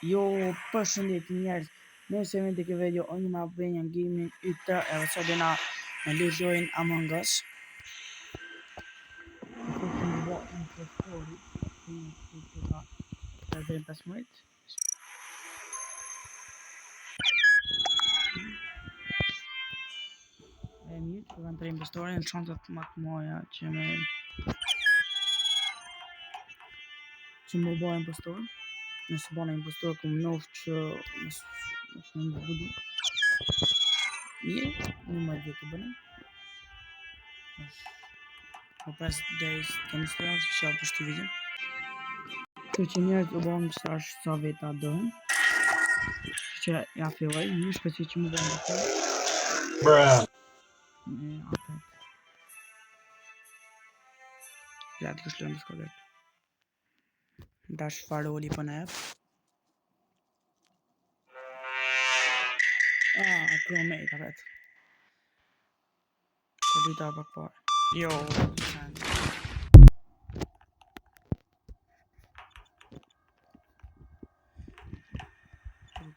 Jo, përshëndetje njerëz. Nëse me të video unë ma bëjnë një gaming ytra edhe sot dhe na me lezojnë Among Us. Këtë që më bo një postori, që ka 5 minut. E mirë, që kanë 3 impostorin, në shantat më të moja që më bo impostor. Nëse bona impostor këmë nofë që nësë më budu. Mirë, një më dhjetë të bënë. Po pas deri të një sërë, që shalë për shtë video. Këtë që njerët u bëmë sa është sa veta dohen. Që ja filloj, një shpeci që më bëmë të Bruh. apet. Gratë kështë lëndë s'ka vetë. Dash faroli për në jetë. Crewmate apet. Të dyta pak parë. Jo,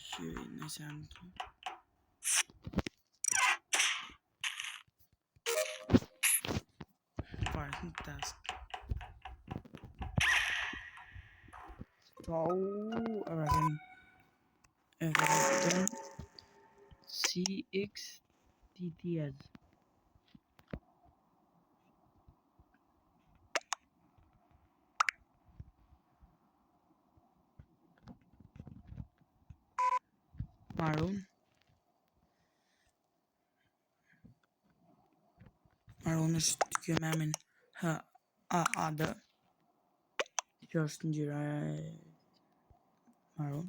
Shiri, nëse janë të parë në task. Everton CXTTS. Maron është kjo me emin HAAD. Kjo është ngjyra e maron.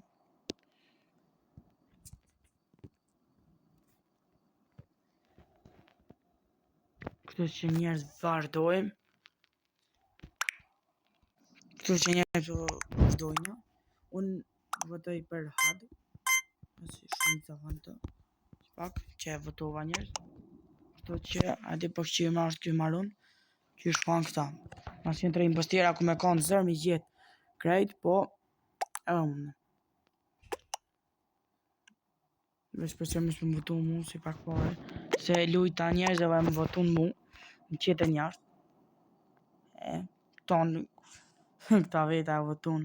Kështu që njerëz vazhdojmë. Unë votoj për HAD. Asi shumë të vantë. Pak që e votova njerëz. Kështu që ati po që më është kjo maron. Kjo shkon këta. Mas jenë 3 impostera ku me kanë zërë mi gjithë krejt, po veç për që më shpë më votu mu si pak pare. Se lujta njerëz dhe më votu mu në qete njartë. Tonë këta veta e votun.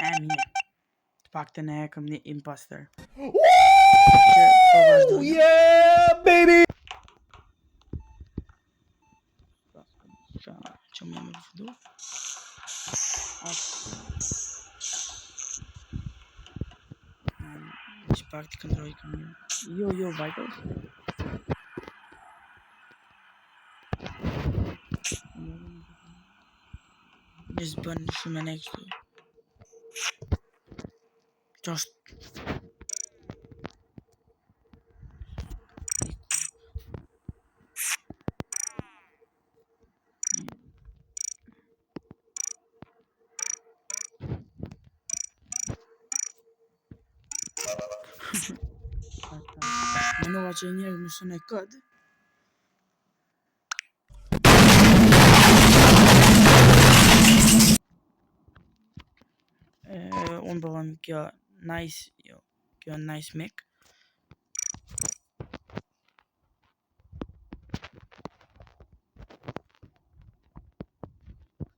Mirë. Të pak të ne e këm një imposter. Woo! Yeah, baby! Që më me vëfdu. Që pak të këndroj këm një. Jo, Vitals. Nësë bënë shumë e ne kështu. Që është Menova që njerëz më shumë e kod. Unë bëvam kjo nice, jo, kjo nice mic.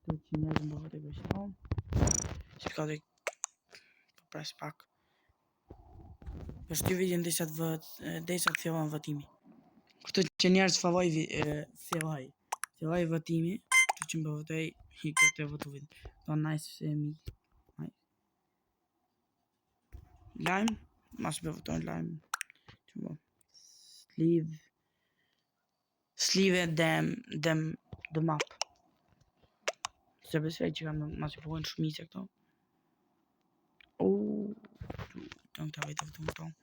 Këtë që njerëz më bëvat e bështon. Që ka dhe pres pak. Për shty vidin dhe sa të fillon votimi. Këtë që njerëz filloj votimi. Këtë që më bëvotej i këtë e votu vidin. Do nice mi. Lime, mas me votojnë lime. Sleeve e the map. Se besoj që kam mas me votojnë shumice këto. Të në të vejtë vëtë më tonë.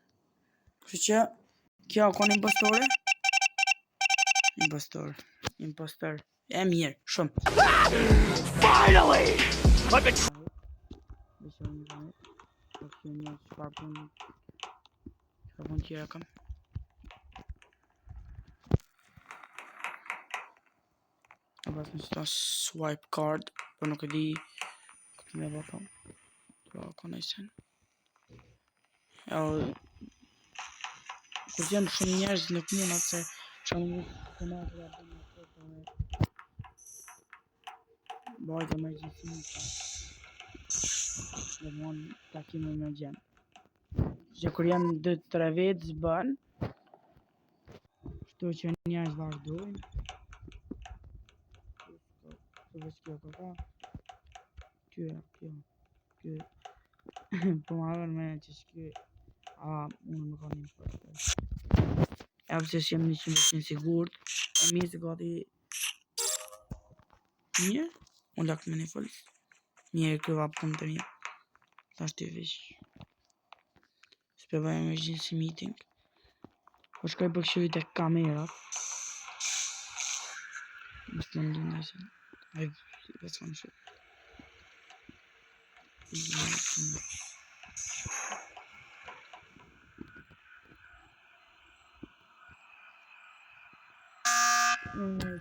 Kështë që, kjo konë impostor. E mirë, shumë. Finally! Shpapun tjera kam. Ka pas në qëta swipe card, po nuk e di këtë me bërë kam. Po, ka në isen. Kur janë shumë njerëz nuk mund atë se shumë njerëz të marrë të rabë në të bajtë emergency meeting. Dhe mund takimin me gjenë. Që kur janë 2-3 vetë zbën, shtu që njerëz vazhdojnë. Kjo veç kjo ka. Kjo. Po marrën me që shky. Unë më kanë një për. E pëse s'jem 100% sigurt. E mirë se gati. Mirë? Unë lakë me një fëllës. Mirë kjo vapë të mirë. Ta shty vish. S'pe bëj emergency meeting. Po shkoj për këshurit e kamerat. Më së të ndu në ishe. Aj, veç kanë shumë.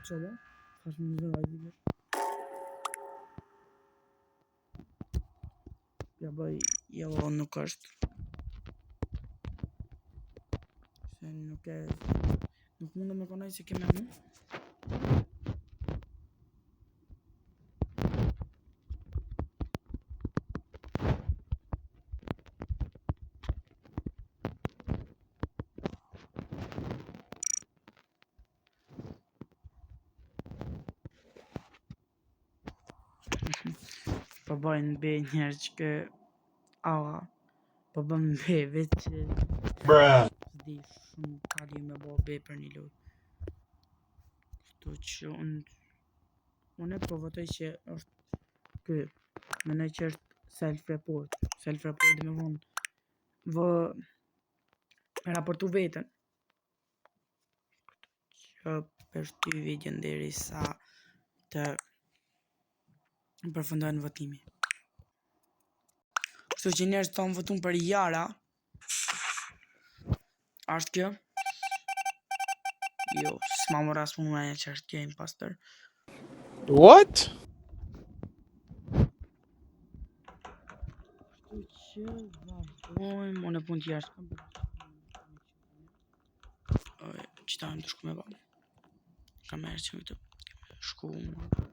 Qëllë. Fash më në zëraj dhibër. Ja bëj, jello nuk është. Se nuk e... Nuk mundë me konaj se keme mu. Po bëjnë be njerë që kë... Po bëjnë be veç që... Bruh. S'di shumë kali me bo be për një lojë. Kështu që unë po votoj që është kë. Menoj që është self-report. Self-report dhe me vonë. Me raportu vetën. Që për shty videon deri sa të përfundojnë votimi. Kështu që njerëz tonë votun për Jara. Ashtë kjo? Jo, s'ma më ras më mënja që është kjo impostor. What? Kështu që vazhdojmë, unë e pun t'ja shkëm. Qëta në të shku me ba. Kamerë që më të shku më.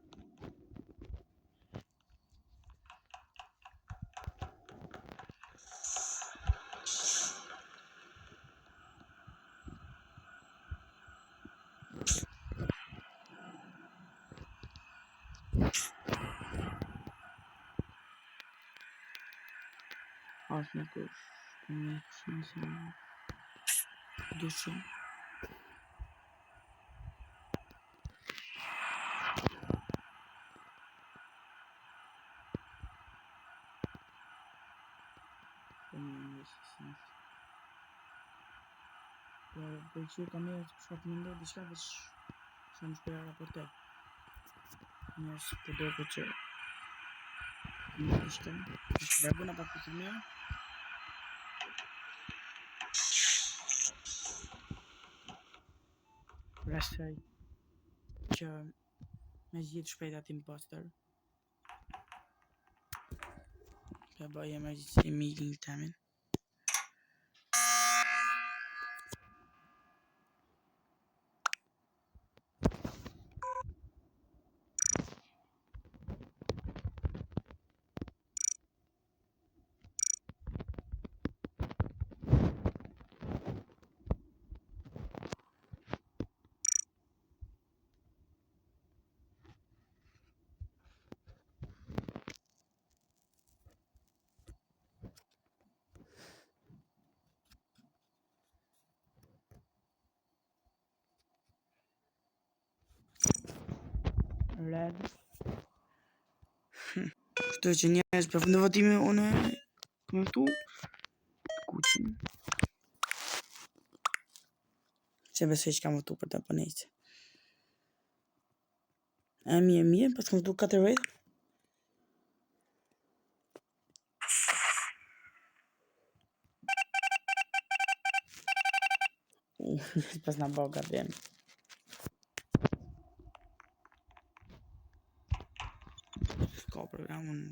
Ashtë në kush. Këmë që nëse në dushëm. Për që kamerë të shka të mendoj diçka veç që më shpeja raportoj. Njerës për do për që në ishtëm. Dhe buna pak për të mërë. Rastoj që me gjithë shpejt atë impostor. Për bëj emergency meeting temin. Red. Kështu që njerëz për fundë votimi unë këmë këtu kuqin. Se besoj që kam votu për të përnejtë. E mirë, pas kam votu 4 vejtë. Pas nga bëga vjen. S'ka problem, unë...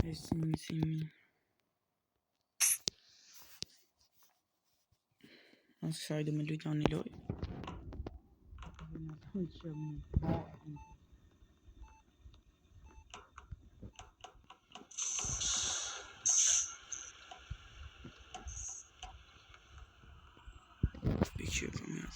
E si... Nësë kësaj dhe me lujta një loj. Dhe në të që më ba... Picture për mjë.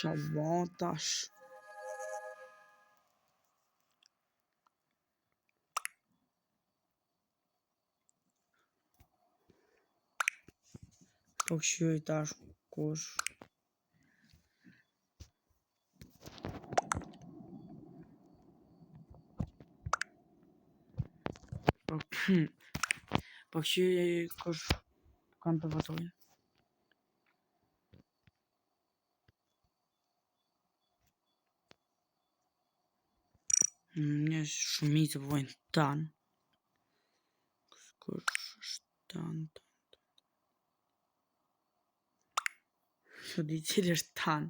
Qa van tash. Po këshyoj tash kush. Po këshyoj kush kanë të votojnë. Një shumicë të vojnë tanë. Kush është tanë. Së di cilë është tanë.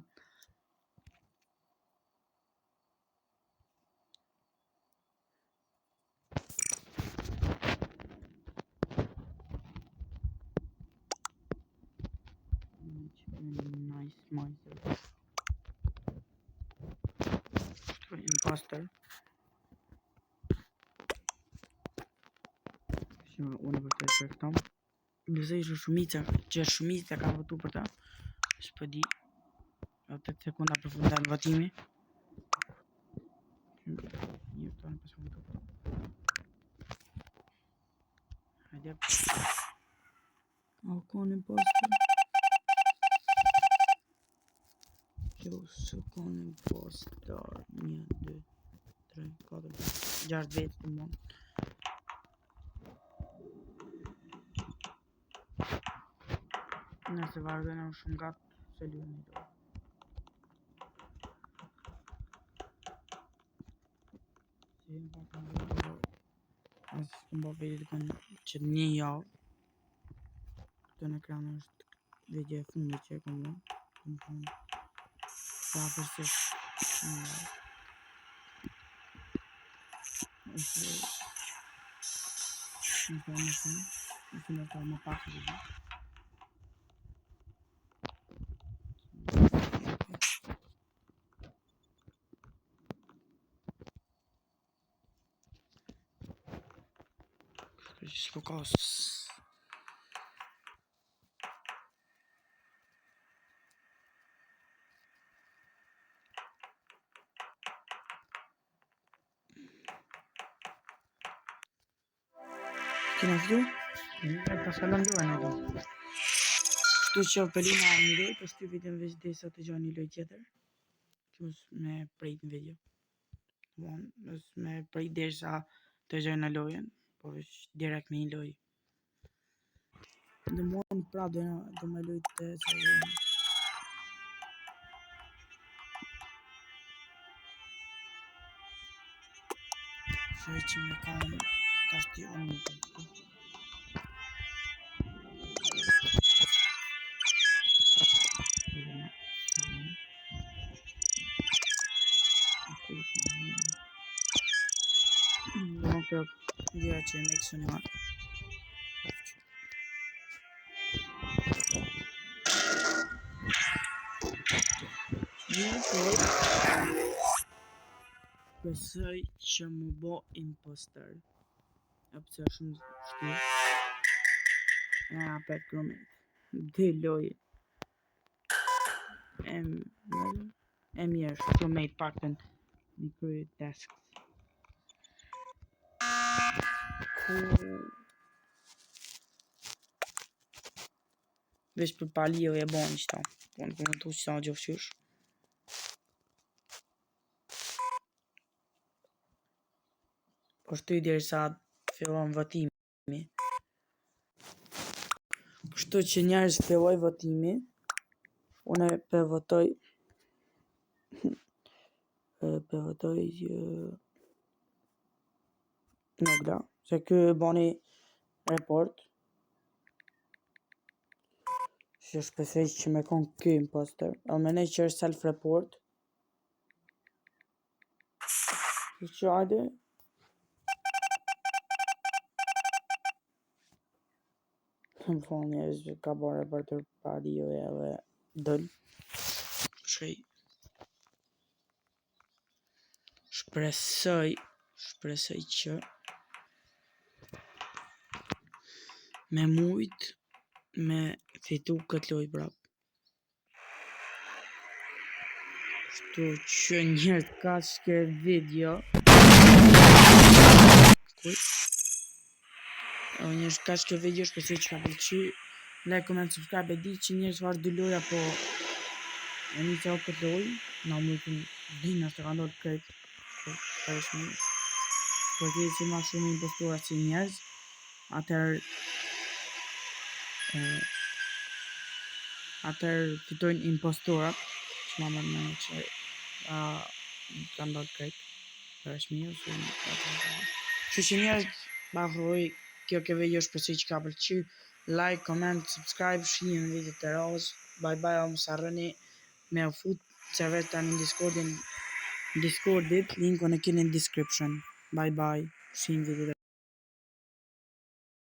Nice, nice. Imposter. Unë për të e këtam. Nëse ishë shumica, që shumica ka votu për ta. Shpë di. 8 sekunda për fundan votimi. Një tonë për shumë të votu. Hajde. Alkon imposter. Kjo së kon imposter. 1, 2, 3, 4, 6 vetë të mund. Nëse vazhdojnë më shumë gatë, se luën një do. Si më pak në vëllë, asë s'këm bërë video të kënë që një javë. Këtë në ekran është video e fundit që e këmë lënë. Këmë thonë, sa përses një javë. Është më shumë, është më pak të video. Just because kina vdu? Pas kalon luaj në do. Kështu që Pelina një loj, për shty video në veç dhe sa të gjoj një loj tjetër. Që me prejt në video. Me prejt dhe sa të gjoj në lojen, po veç direkt me një loj. Dhe mund pra do me lojt të që gjojnë. Shë që me kanë të ashti unë në të të. Nuk të gjëra që e me kësë një marë. Besoj që më bo imposter. Apëse shumë shtu. E apet kërëmet. Dhe lojë. E mirë, kërëmet pakten një kërë tasks. Veç për palio e bon qëta. Po në komentu qëta në gjofëshysh. Po shtu i dirë sa fillon votimi. Kështu që njerëz filloi votimi. Unë për votoj Nogla, se ky bani report. Që shpesej që me kon ky imposter. O menej që është self-report. Që hajde. Më thonë njerëz ka bërë report për padio edhe dëll. Shpresoj që me mujt me fitu këtë lojë prap. Kështu që njerëz ka shke video. Njerëz ka shke video, shpresoj që ka pëlqy. Like, comment, subscribe, e di që njerëz farë dy loja, po e një që këtë lojë, na mujtën dhina që ka ndodhë krejt. Po të që ma shumë impostura si njerëz, atër fitojnë imposturat, që ma mërë me që ka ndodhë krejt. Për është mirë, që njerëz, bafroj, kjo ke video shpresoj që ka pëlqy. Like, comment, subscribe, shihni videot e radhës. Bye bye, mos harroni me u fut server tani në Discordit, linkun e keni në description. Bye bye, shihni videot e radhës.